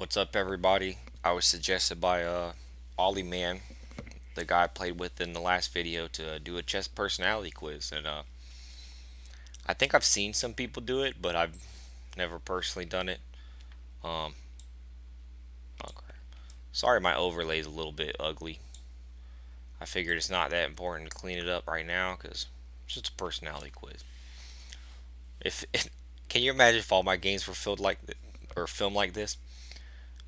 What's up, everybody? I was suggested by Ollieman, the guy I played with in the last video, to do a chess personality quiz, and I think I've seen some people do it, but I've never personally done it. Um, oh crap. Sorry, my overlay's a little bit ugly. I figured it's not that important to clean it up right now because it's just a personality quiz. If can you imagine if all my games were filled like or filmed like this?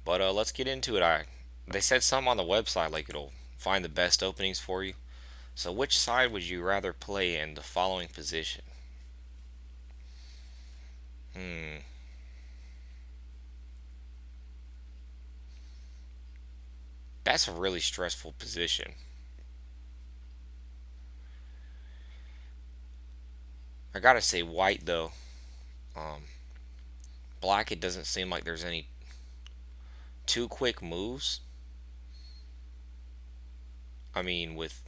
But let's get into it. They said something on the website like it'll find the best openings for you. So, which side would you rather play in the following position? Hmm, that's a really stressful position. I gotta say white though. Um, Black, it doesn't seem like there's any too quick moves. I mean, with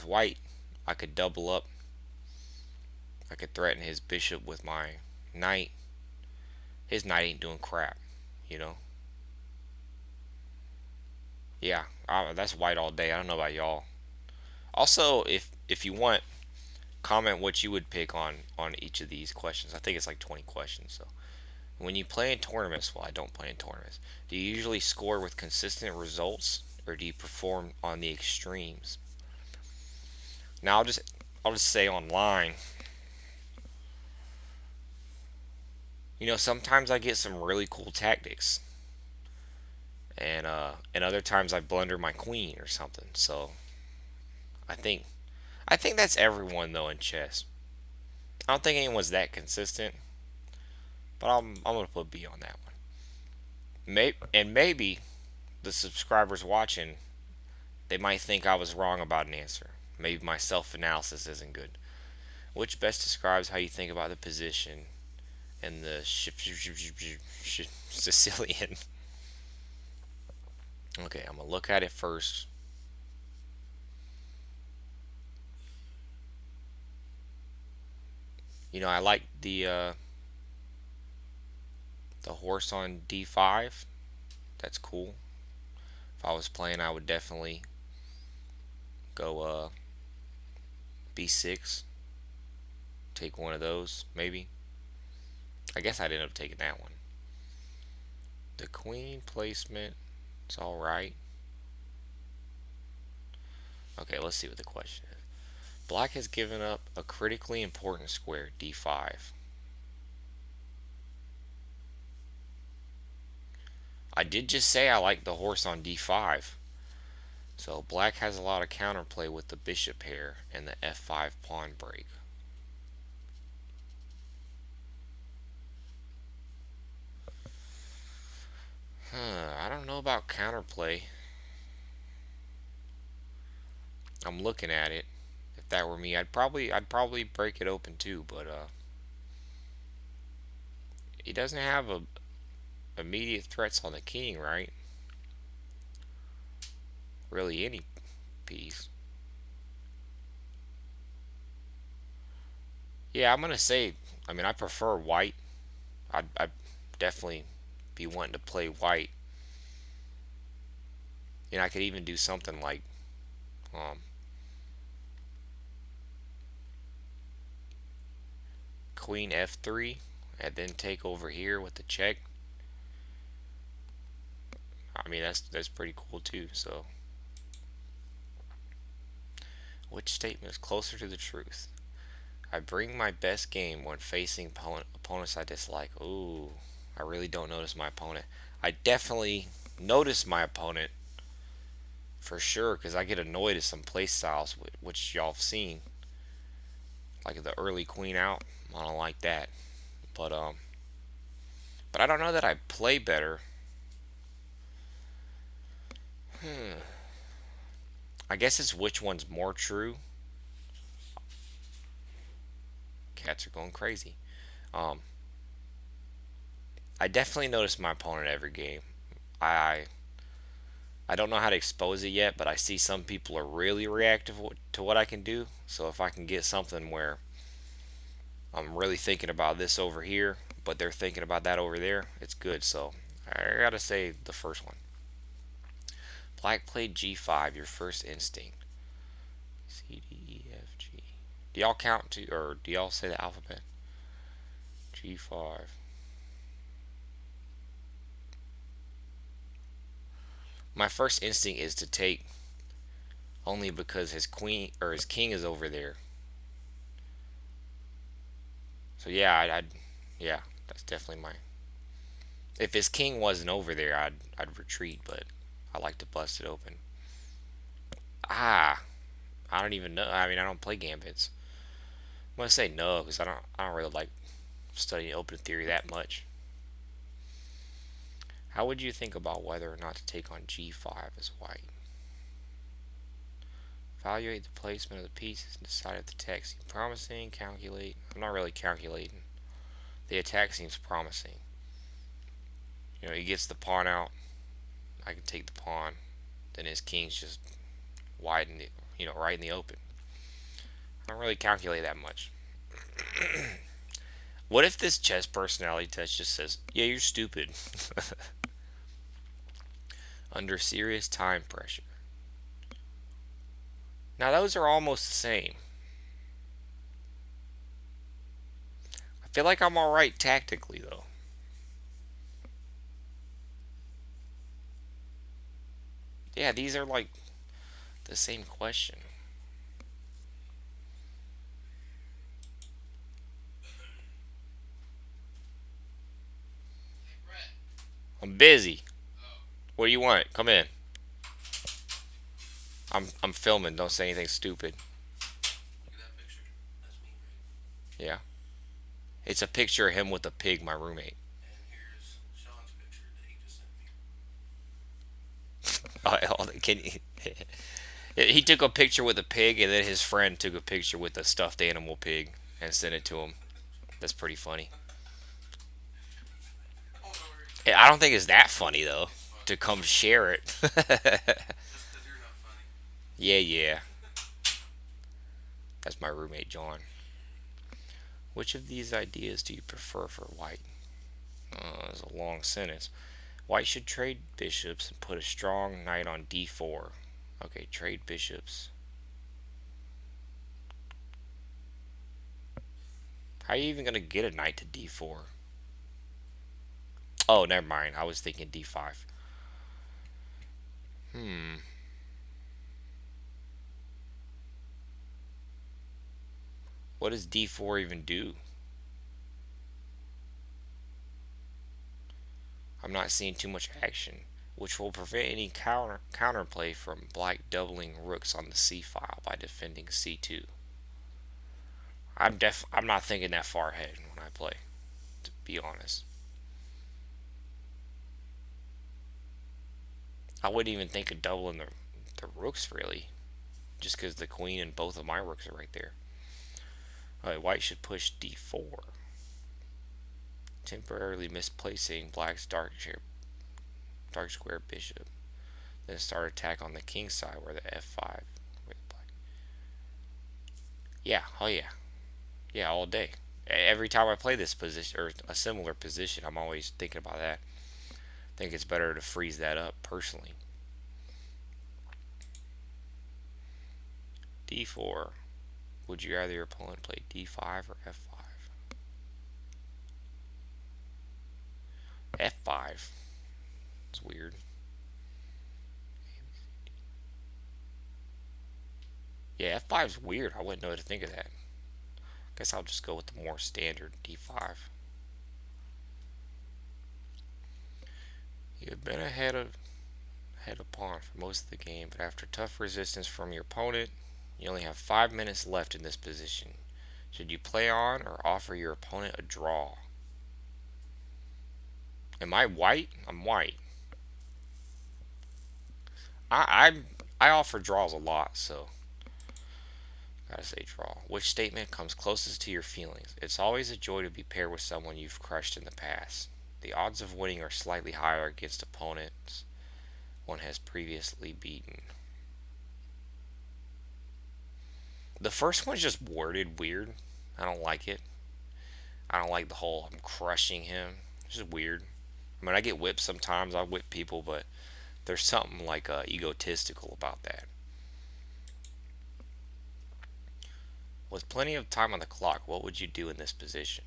white, I could double up. I could threaten his bishop with my knight. His knight ain't doing crap, you know. Yeah, that's white all day. I don't know about y'all. Also, if you want, comment what you would pick on each of these questions. I think it's like 20 questions. So when you play in tournaments, well, I don't play in tournaments. Do you usually score with consistent results, or do you perform on the extremes? Now I'll just say online. Sometimes I get some really cool tactics, and other times I blunder my queen or something. So I think I think that's everyone though in chess. I don't think anyone's that consistent, but I'm gonna put B on that one. Maybe the subscribers watching, they might think I was wrong about an answer. Maybe my self analysis isn't good. Which best describes how you think about the position and the Sicilian? Okay, I'm gonna look at it first. I like the horse on D5. That's cool. If I was playing, I would definitely go B6. Take one of those, maybe. I guess I'd end up taking that one. The queen placement, it's all right. Okay, let's see what the question is. Black has given up a critically important square, D5. I did just say I like the horse on D5. So black has a lot of counterplay with the bishop pair and the F5 pawn break. I don't know about counterplay. I'm looking at it. If that were me, I'd probably break it open too, but he doesn't have immediate threats on the king, right? Really any piece. Yeah, I'm gonna say. I mean, I prefer white. I'd definitely be wanting to play white. I could even do something like um, Queen F3, and then take over here with the check. I mean, that's pretty cool too. So, which statement is closer to the truth? I bring my best game when facing opponents I dislike. Ooh, I really don't notice my opponent. I definitely notice my opponent for sure because I get annoyed at some play styles which y'all have seen, like the early queen out. I don't like that, but but I don't know that I play better. I guess it's which one's more true. Cats are going crazy. Um, I definitely notice my opponent every game. I I don't know how to expose it yet, but I see some people are really reactive to what I can do. So if I can get something where I'm really thinking about this over here, but they're thinking about that over there, it's good. So I gotta say the first one. Black played G5, your first instinct. C, D, E, F, G. Do y'all count to, or do y'all say the alphabet? G5. My first instinct is to take only because his queen or his king is over there. So yeah, yeah, that's definitely my. If his king wasn't over there, I'd retreat, but I like to bust it open. Ah, I don't even know. I mean, I don't play gambits. I'm gonna say no because I don't really like studying open theory that much. How would you think about whether or not to take on G5 as white? Evaluate the placement of the pieces and decide if the attack seems promising. Calculate. I'm not really calculating. The attack seems promising. He gets the pawn out. I can take the pawn. Then his king's just wide in the, right in the open. I don't really calculate that much. What if this chess personality test just says, "Yeah, you're stupid," under serious time pressure? Now those are almost the same. I feel like I'm all right tactically though. Yeah, these are like the same question. I'm busy. What do you want? Come in. I'm filming. Don't say anything stupid. Yeah. It's a picture of him with a pig, my roommate. Can he took a picture with a pig, and then his friend took a picture with a stuffed animal pig and sent it to him. That's pretty funny. I don't think it's that funny though to come share it. Yeah, yeah. That's my roommate John. Which of these ideas do you prefer for white? That's a long sentence. White should trade bishops and put a strong knight on d4. Okay, trade bishops. How are you even gonna get a knight to d4? Oh, never mind. I was thinking d5. Hmm. What does d4 even do? I'm not seeing too much action, which will prevent any counterplay from black doubling rooks on the c file by defending c2. I'm not thinking that far ahead when I play, to be honest. I wouldn't even think of doubling the rooks really, just because the queen and both of my rooks are right there. Alright, white should push d4, temporarily misplacing black's dark square bishop. Then start attack on the king side where the f5. Yeah, oh yeah, yeah, all day. Every time I play this position or a similar position, I'm always thinking about that. I think it's better to freeze that up personally. d4. Would you rather your opponent play d5 or f5? f5. It's weird. Yeah, f5 is weird. I wouldn't know what to think of that. Guess I'll just go with the more standard d5. You have been ahead of pawn for most of the game, but after tough resistance from your opponent, you only have 5 minutes left in this position. Should you play on or offer your opponent a draw? Am I white? I'm white. I offer draws a lot, so gotta say draw. Which statement comes closest to your feelings? It's always a joy to be paired with someone you've crushed in the past. The odds of winning are slightly higher against opponents one has previously beaten. The first one's just worded weird. I don't like it. I don't like the whole I'm crushing him. It's just weird. I mean, I get whipped sometimes. I whip people, but there's something like egotistical about that. With plenty of time on the clock, what would you do in this position?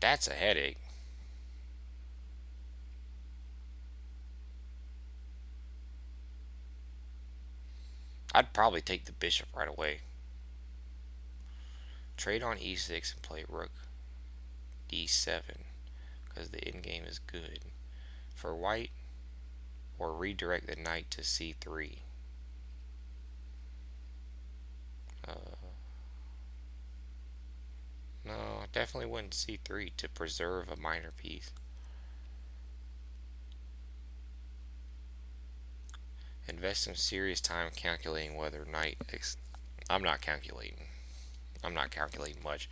That's a headache. I'd probably take the bishop right away. Trade on e6 and play rook d7 because the endgame is good. For white, or redirect the knight to c3. Uh, no, I definitely wouldn't c3 to preserve a minor piece. Invest some serious time calculating whether knight. I'm not calculating. I'm not calculating much.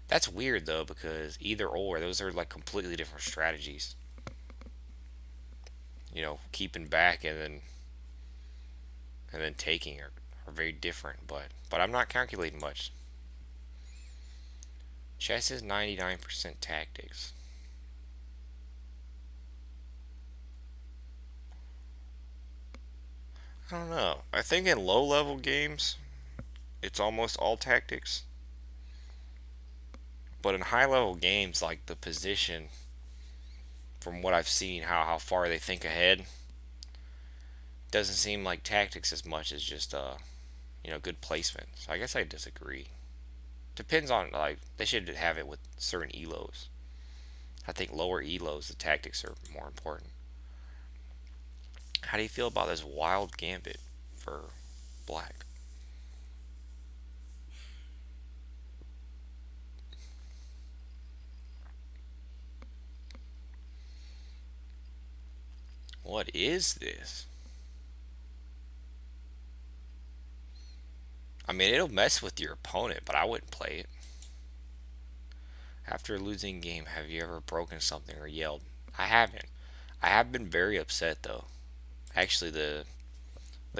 That's weird though because either or, those are like completely different strategies. Keeping back and then taking are very different. But I'm not calculating much. Chess is 99% tactics. I don't know. I think in low level games, it's almost all tactics. But in high level games, like the position, from what I've seen, how far they think ahead, doesn't seem like tactics as much as just good placement. So I guess I disagree. Depends on, like, they should have it with certain elos. I think lower elos, the tactics are more important. How do you feel about this wild gambit for black? What is this? I mean, it'll mess with your opponent, but I wouldn't play it. After a losing game, have you ever broken something or yelled? I haven't. I have been very upset though. Actually, the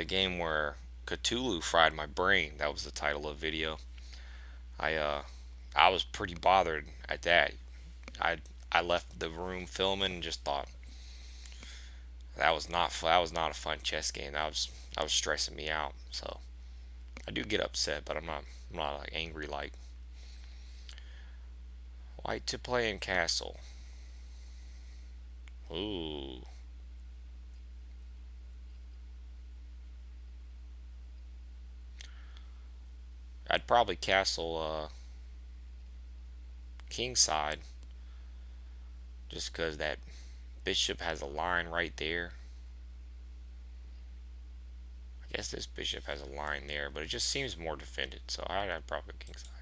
game where Cthulhu fried my brain, that was the title of the video. I uh I was pretty bothered at that. I I left the room filming and just thought that was not a fun chess game. That was stressing me out. So I do get upset, but I'm not like angry like white to play in castle. Ooh, I'd probably castle king side just because that bishop has a line right there. I guess this bishop has a line there, but it just seems more defended, so I'd probably king side.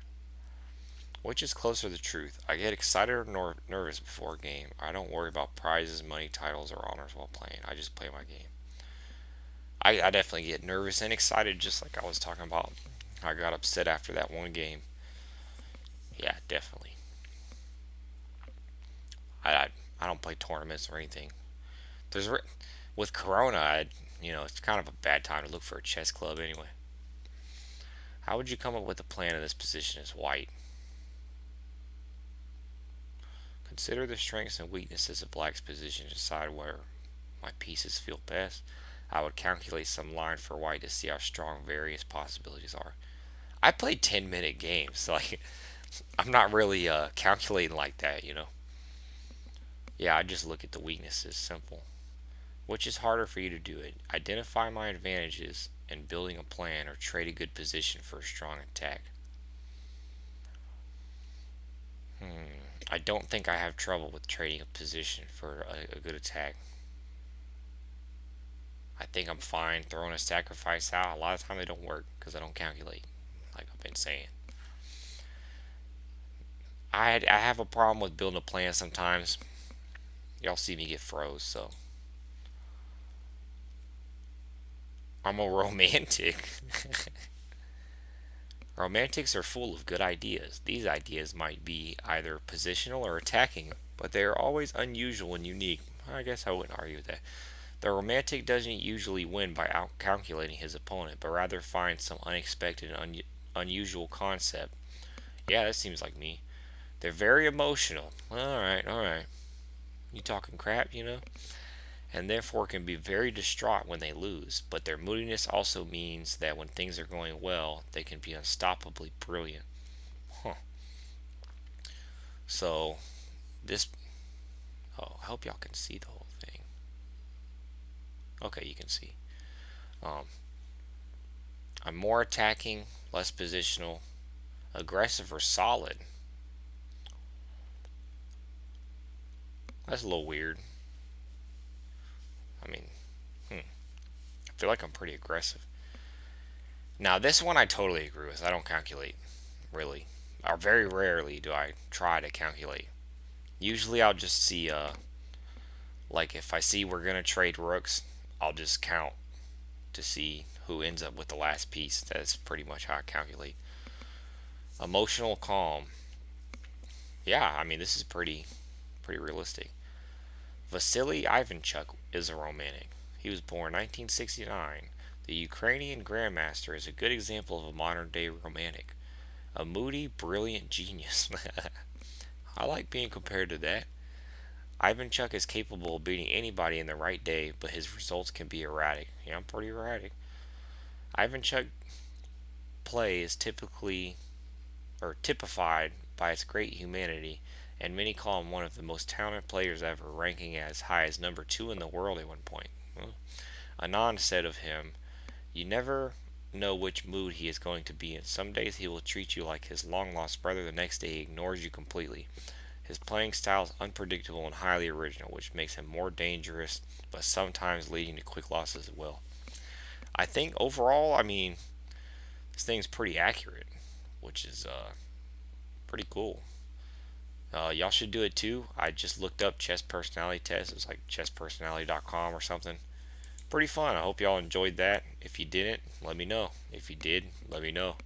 Which is closer to the truth? I get excited or nervous before a game. I don't worry about prizes, money, titles, or honors while playing. I just play my game. I definitely get nervous and excited, just like I was talking about. I got upset after that one game. Yeah, definitely. I I don't play tournaments or anything. There's with Corona, it's kind of a bad time to look for a chess club anyway. How would you come up with a plan in this position as white? Consider the strengths and weaknesses of black's position to decide where my pieces feel best. I would calculate some line for white to see how strong various possibilities are. I play 10-minute games. Like, I'm not really calculating like that. Yeah, I just look at the weaknesses. Simple. Which is harder for you to do it? Identify my advantages in building a plan or trade a good position for a strong attack. I don't think I have trouble with trading a position for a good attack. I think I'm fine throwing a sacrifice out. A lot of times they don't work because I don't calculate, like I've been saying. I have a problem with building a plan sometimes. Y'all see me get froze, so I'm a romantic. Romantics are full of good ideas. These ideas might be either positional or attacking, but they are always unusual and unique. I guess I wouldn't argue with that. The romantic doesn't usually win by out calculating his opponent, but rather finds some unexpected and unusual concept. Yeah, that seems like me. They're very emotional. Alright, alright. You talking crap, you know? And therefore can be very distraught when they lose. But their moodiness also means that when things are going well, they can be unstoppably brilliant. Huh. So, this. Oh, I hope y'all can see the whole thing. Okay, you can see. Um, I'm more attacking, less positional, aggressive, or solid. That's a little weird. I mean, I feel like I'm pretty aggressive. Now, this one I totally agree with. I don't calculate, really. Or very rarely do I try to calculate. Usually I'll just see, like if I see we're going to trade rooks, I'll just count to see who ends up with the last piece. That's pretty much how I calculate. Emotional calm. Yeah, I mean, this is pretty realistic. Vasily Ivanchuk is a romantic. He was born 1969. The Ukrainian grandmaster is a good example of a modern day romantic. A moody, brilliant genius. I like being compared to that. Ivanchuk is capable of beating anybody in the right day, but his results can be erratic. Yeah, I'm pretty erratic. Ivanchuk play is typically or typified by its great humanity, and many call him one of the most talented players ever, ranking as high as number two in the world at one point. Well, Anand said of him, "You never know which mood he is going to be in. Some days he will treat you like his long lost brother, the next day he ignores you completely. His playing style is unpredictable and highly original, which makes him more dangerous, but sometimes leading to quick losses as well." I think overall, I mean, this thing's pretty accurate, which is pretty cool. Y'all should do it too. I just looked up chess personality test. It's like chesspersonality.com or something. Pretty fun. I hope y'all enjoyed that. If you didn't, let me know. If you did, let me know.